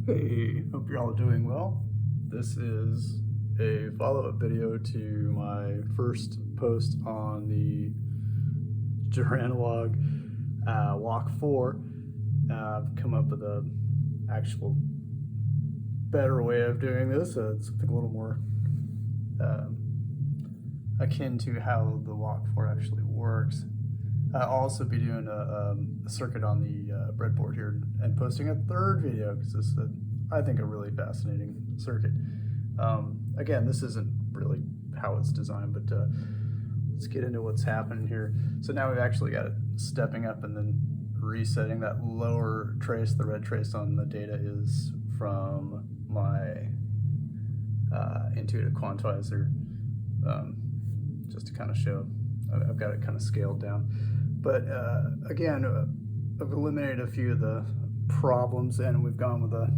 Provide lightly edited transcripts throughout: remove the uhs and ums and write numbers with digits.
Hey, hope you're all doing well. This is a follow-up video to my first post on the Joranalogue Walk 4. I've come up with a actual better way of doing this, something a little more akin to how the Walk 4 actually works. I'll also be doing a circuit on the breadboard here and posting a third video because this is, I think, a really fascinating circuit. Again, this isn't really how it's designed, but let's get into what's happening here. So now we've actually got it stepping up and then resetting. That lower trace, the red trace on the data, is from my intuitive quantizer, just to kind of show. I've got it kind of scaled down. But again, I've eliminated a few of the problems, and we've gone with the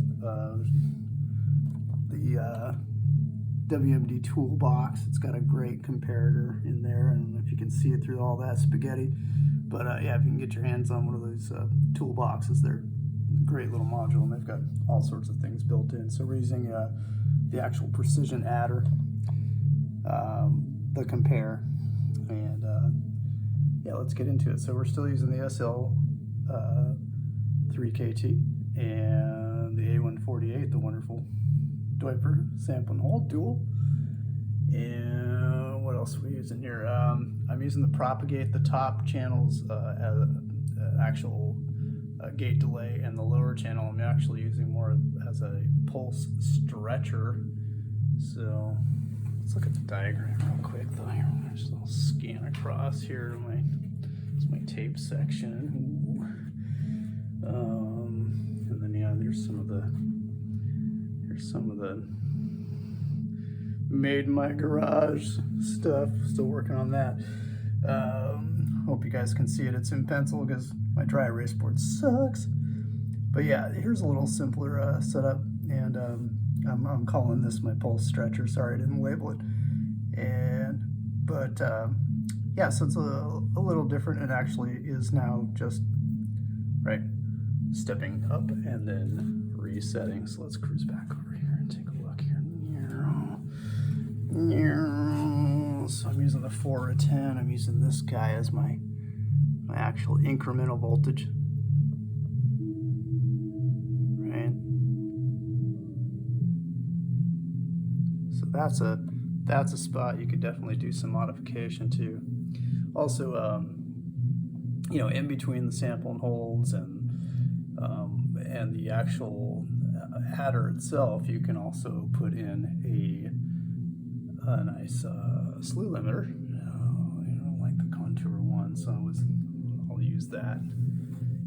WMD toolbox. It's got a great comparator in there, and if you can see it through all that spaghetti. But yeah, if you can get your hands on one of those toolboxes, they're a great little module, and they've got all sorts of things built in. So we're using the actual precision adder, the compare, and yeah, let's get into it. So we're still using the SL 3KT and the A148, the wonderful Deutper sample and hold dual. And what else are we using here? I'm using the propagate, the top channels as an actual gate delay, and the lower channel I'm actually using more as a pulse stretcher. So let's look at the diagram real quick though. Here, just a little scan across here to my tape section. And then yeah, here's some of the made in my garage stuff. Still working on that. Hope you guys can see it. It's in pencil because my dry erase board sucks. But yeah, here's a little simpler setup, and I'm calling this my pulse stretcher. Sorry I didn't label it. But yeah, so it's a little different. It actually is now just right stepping up and then resetting. So let's cruise back over here and take a look here. So I'm using the 4 to 10. I'm using this guy as my actual incremental voltage. Right. So that's a spot you could definitely do some modification to. Also, you know, in between the sample and holds and the actual adder itself, you can also put in a nice slew limiter. I don't like the contour one, so I'll use that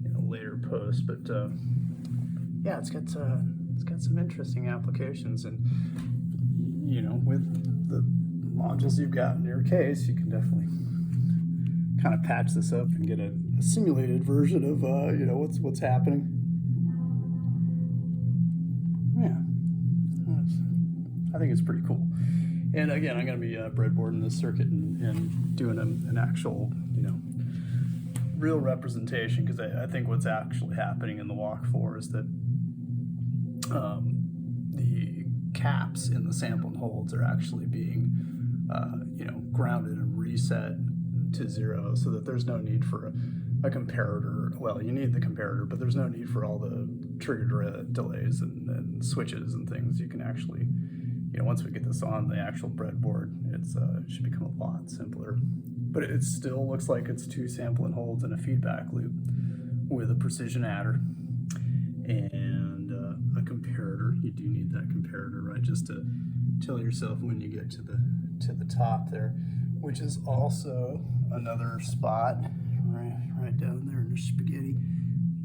in a later post. But yeah, it's got some interesting applications, and you know, with the modules you've got in your case, you can definitely kind of patch this up and get a simulated version of you know, what's happening. Yeah, I think it's pretty cool. And again, I'm going to be breadboarding this circuit and doing an actual, you know, real representation, because I think what's actually happening in the Walk 4 is that the caps in the sample and holds are actually being you know, grounded and reset to 0, so that there's no need for a comparator. Well, you need the comparator, but there's no need for all the trigger delays and switches and things. You can actually, you know, once we get this on the actual breadboard, it should become a lot simpler. But it still looks like it's 2 sample and holds and a feedback loop with a precision adder and a comparator. You do need that comparator, right, just to tell yourself when you get to the top there, which is also another spot right down there in the spaghetti.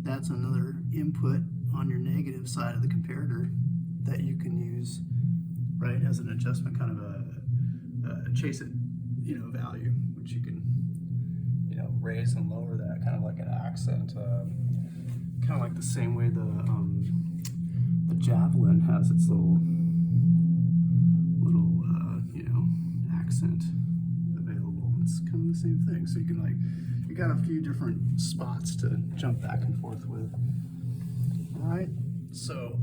That's another input on your negative side of the comparator that you can use, right, as an adjustment, kind of a chase it, you know, value, which you can, you know, raise and lower that, kind of like an accent, kind of like the same way the Javelin has its little you know, accent available. It's kind of the same thing. So you can, like, you got a few different spots to jump back and forth with. All right, so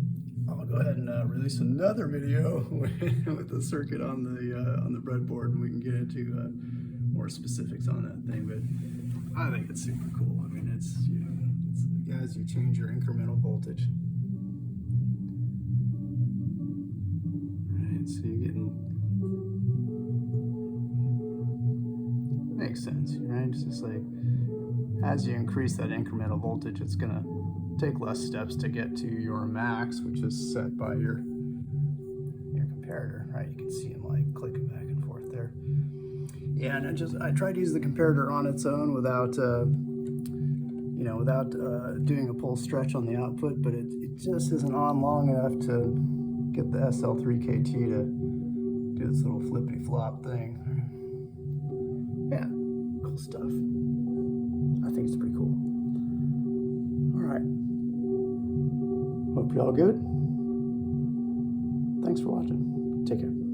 I'll go ahead and release another video with the circuit on the breadboard, and we can get into more specifics on that thing. But I think it's super cool. I mean, it's, you know, it's, as you change your incremental voltage. Right, so you're getting, makes sense, right? It's just like, as you increase that incremental voltage, it's gonna take less steps to get to your max, which is set by your comparator, right? You can see them like clicking back and forth there. Yeah, and I tried to use the comparator on its own without without doing a pull stretch on the output, but it just isn't on long enough to get the SL3KT to do its little flippity flop thing. Yeah, cool stuff. I think it's pretty cool. All right. Hope you're all good. Thanks for watching. Take care.